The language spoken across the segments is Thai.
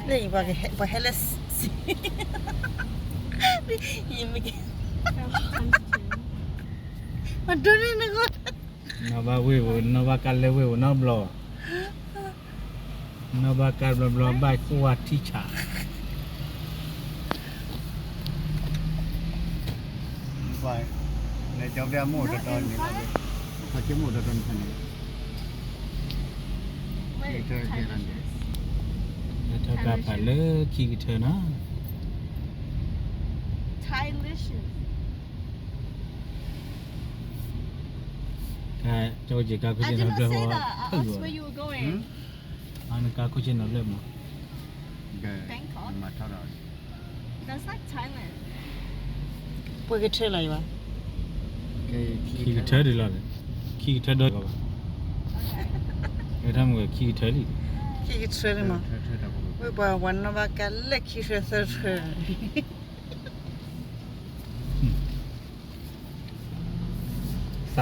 เลยว่าให้ละยิ้มอีกมันดูนี่นะก็no va calle huevo no blo no va cal blo ba kwa teacher ไปในเจ้าเรียหมูตะตอนนี้เขาจะหมูตะตอนคันนี้เธอที่นั่น เธอกลับไปเลยขี่เธอนะ Thai-licious. โจจิกาคุ I จิน did เอา not เรื่อง say ว่า that. I asked where you were going. อันกาคุจินเอาเรื่องมา Bangkok. มาเท่าไหร่ That's like Thailand. พวกเธออะไรวะ ขี่เธอดีแล้วขี่เธอด้วยก็ไอ้ทำกับขี่เธอดิ ขี่เธอเลยมั้งว่าวันนั้นว่ากันเล็กขี่เธอส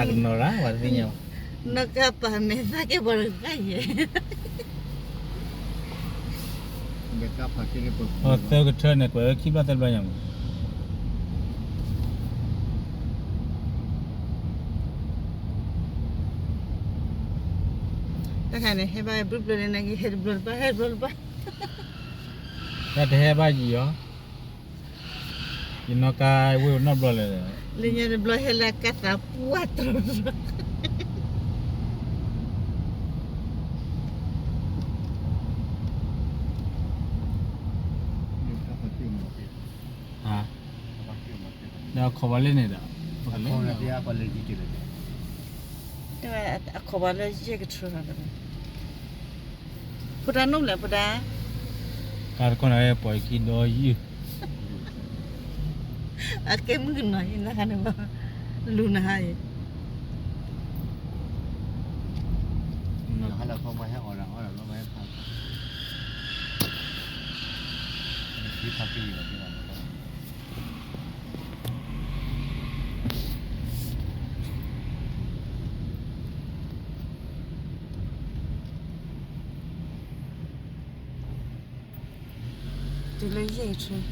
ักนอระว่าสิเนี่ย นักปะเมซ่าเก็บอะไรกันเย เด็กกับผักที่นี่ปุ๊บ โอ้เธอก็เธอเนี่ยก็คิดว่าเธอเป็นยังแต่ค่ะเนี่ยให้บ้านบลูบลูนะกี่เฮดบลูบ้าแต่เธอบ้าจีอ๋อยินนกายวิวนอบเลย linea de blo es la casa 4 เด็กกับผักที่หมูที่ ฮะ ผักที่หมูที่ เดี๋ยวขอมาเล่นเนี่ยเดี๋ยว เขาเนี่ยที่อาไปเลยที่จีเลย แต่ว่าขอบอะไรเยอะก็ชัวร์เลยพุทธานุ่มแหละพุทธา การคนอะไรปล่อยกินโดยยืด เก็บมือหน่อยนะคะเนี่ยว่าลูน่าให้ ให้เราเข้าไปให้อ่อนเราเราไม่ให้พักที่พักที่อยู่ที่นั่น จะเลยเยอะชัวร์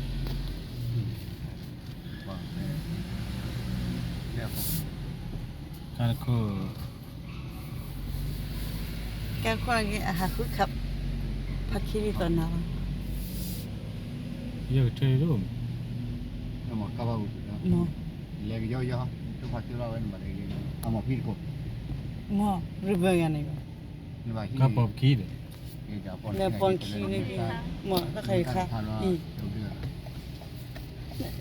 การคือ แกคนนี้อาหารคือขับพักคิริตอนนั้น เยอะเท่รุ่ม หมดก็ว่าบุตรนะ หมอ เลี้ยงย่อยๆทุกพักที่เราเป็นแบบนี้เอาหมดพี่กบ หมอริบเบิร์กันนี่ นี่ว่าที่ ก็ปอบขี้เลย เนี่ยปอนคีนี่หมอแล้วใครค่ะอี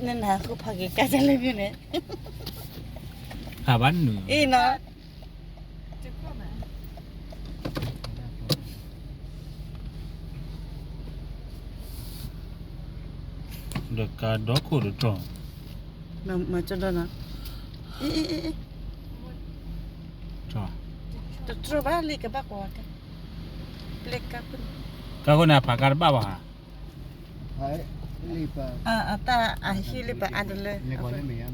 นั่นหาคือพักกี่กันจะเลยพี่เนี่ย หาบ้านหนึ่ง อีเนาะ เด็กการดอกคูดตรอง มาจนแล้วนะอี จ้า จะทรบ้านเล็กกับบ้ากว่ากันเล็กกับ ก็คนน่ะผักการบ้าว่ะ ไอ้รีบ ตาฮิลิปะอันเลย เล็กกว่านี้ไม่ยัง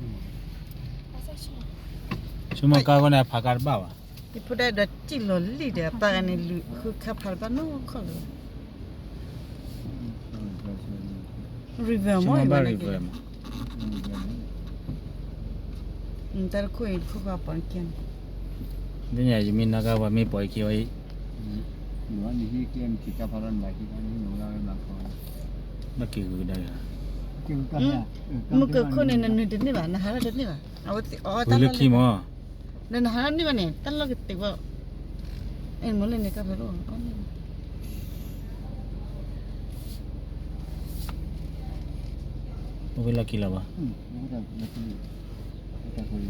ชั่วโมงก็คนน่ะผักการบ้าว่ะ ที่พูดได้ดจิลลีเดียปากันนี่คือขับผ่านบ้านนู้นเขาเลยรีวิว ชั่ว มั้ โม ย ง มั บ้าน รีเว นก็ ม แต่คุยคุยกับปอนเกียน เดี๋ยวนี้จะมีนักว่ามีปล่อยขี้ไว้ หนูว่านี่ที่เกมที่จะพารันไปที่นี่หนูเราเป็นหลักคน เมื่อกี้ก็ได้ฮะ เก่งกันเนี่ย มึงก็คนในนั้นเดินนี่บ้านะฮะเดินนี่บ้าเอาอ๋อ คุยเลือกขี้มั้ง เดินหานี่บ้าเนี่ยตั้งเราก็ติดว่าเอ็นมันเลยเนี่ยกับเราอ๋อนี่ คุยเลือกขี้แล้ววะ นี่ก็ไม่คุยไม่คุย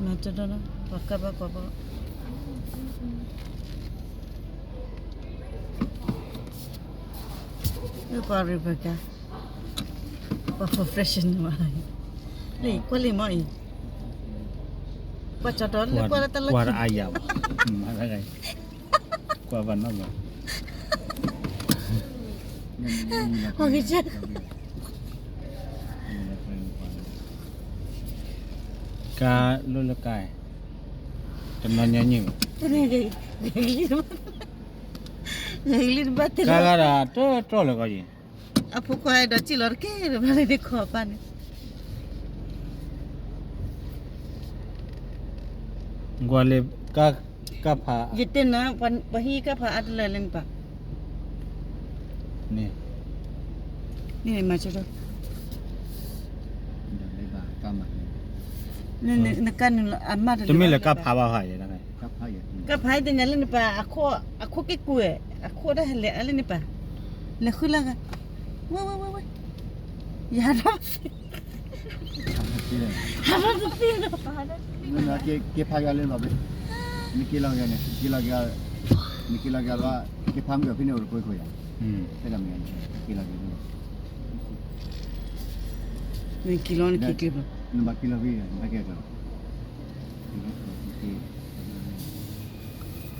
มาจนแล้วปักกับปักกับนี่ปาริบกะปาเฟรชนี่มานี่กว่าลิมอยกว่าจะโดนกว่าตะลัก กว่าอายาวมาแล้วไงกว่าวันนั้นวะ โอ้ยเจ้า กาลุลกายจำนวนเยอะยิ่ง นี่ Hilir bate. ကာကာတာတော့လည်းကောင်းကြီး Apo kwa da chilor ke bale de ko pan. ငွာလေကဖာ Yete na pan pahi ka pha adla len pa. နေ Ni ma choro. လေးပါကမ်းမှာ Ne kan amma တမင်းလည်းကဖာပါဟာရတာကဲ ကပ်ဖားရ Ka phai de nyalen pa akho ke ku e. Akho da hele ale ni pa. Le khula ga. Wa. Ya ra. ပြီးတယ် Ha ra de pi no. ငါကေဖားရလဲပါပဲမိကီလောက်ရနေကီလောက်ရမိကီလောက်ရတော့ကေဖားမျိုးဖိနေကိုကိုရ อืม အဲ့ဒါမျိုးကီလောက်ရ Ni kilon ki ki. နမကီလောက်ရမကဲတော့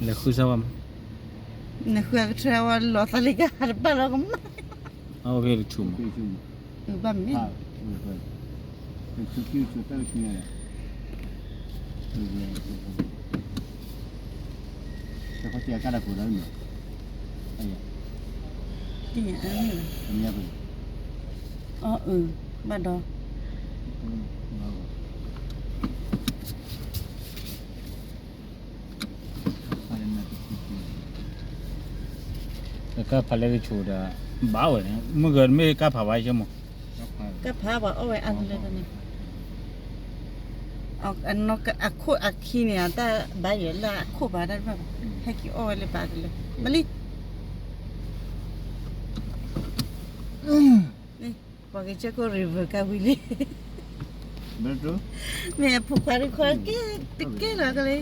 လေခုစားပါမ Ne khua tra wa lo ta le ga har pa lo ma. အော်ဖေးချူမ ပြီးရှင် Ba mi. ဟာဟုတ်ကဲ့သူကျူတော့ရှင်ရတယ်ဒီကတော့ကြာကြတာကိုတော့မျိုးအဲ့ရ Ti ya ani. အများပဲ Ba do. ကဖာလေချူတာဘာဝဲမကမေကဖာပါချမ Ka pha ba o an le ni. An no ka akho akhi ni ata ba ye la akho ba da ba. Ha ki o le ba le. Mali. Ni, pa ke che ko river ka wili. ဘယ်တော့ Me pu ka ri ko ke la ka le.